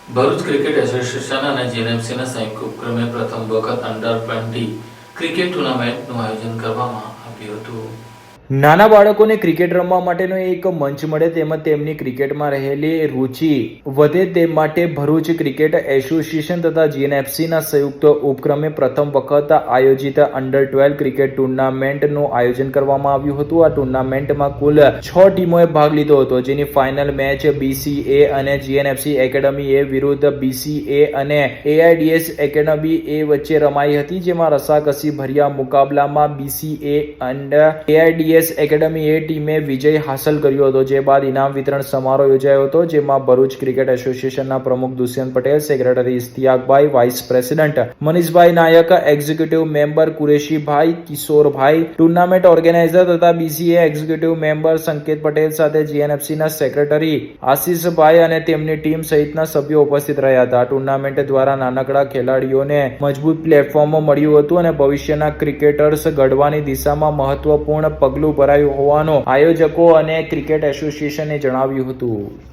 Bharuch cricket association અને જીએનએફસીના સંયુક્ત ઉપક્રમે પ્રથમ વખત અંડર-20 ક્રિકેટ ટુર્નામેન્ટનું આયોજન કરવામાં આવ્યું હતું. નાના બાળકોને ક્રિકેટ રમવા માટેનો એક મંચ મળે તેમજ તેમની ક્રિકેટમાં રહેલી રુચિ વધે તે માટે ભરૂચ ક્રિકેટ એસોસિએશન તથા જીએનએફસીના સંયુક્ત ઉપક્રમે પ્રથમ વખત આયોજિત અંડર-12 ક્રિકેટ ટુર્નામેન્ટનું આયોજન કરવામાં આવ્યું હતું. આ ટુર્નામેન્ટમાં કુલ 6 ટીમોએ ભાગ લીધો હતો, જેની ફાઇનલ મેચ બીસીએ અને જીએનએફસી એકેડમી એ વિરુદ્ધ બીસીએ અને એઆઈડીએસ એકેડમી એ વચ્ચે રમાઈ હતી, જેમાં રસાકસી ભર્યા મુકાબલામાં બીસીએ અને એઆઈડીએસ એકેડમી એ ટીમે વિજય હાંસલ કર્યો હતો. જે બાદ ઇનામ વિતરણ સમારોહ યોજાયો હતો, જેમાં ભરૂચ ક્રિકેટ એસોસિએશનના પ્રમુખ દુષ્યંત પટેલ, સેક્રેટરી ઇશ્તિયાકભાઈ, વાઇસ પ્રેસિડેન્ટ મનીષભાઈ નાયક, એક્ઝિક્યુટિવ મેમ્બર કુરેશીભાઈ, કિશોરભાઈ, ટુર્નામેન્ટ ઓર્ગેનાઇઝર તથા BCA executive member Sanket Patel સાથે જીએનએફસીના સેક્રેટરી આશિષભાઈ અને તેમની ટીમ સહિતના સભ્યો ઉપસ્થિત રહ્યા હતા. ટુર્નામેન્ટ દ્વારા નાનકડા ખેલાડીઓને મજબૂત પ્લેટફોર્મ મળ્યું હતું અને ભવિષ્યના ક્રિકેટર્સ ઘડવાની દિશામાં મહત્વપૂર્ણ પગલું ભરાયું હોવાનું આયોજકો અને ક્રિકેટ એસોસિએશને જણાવ્યું હતું.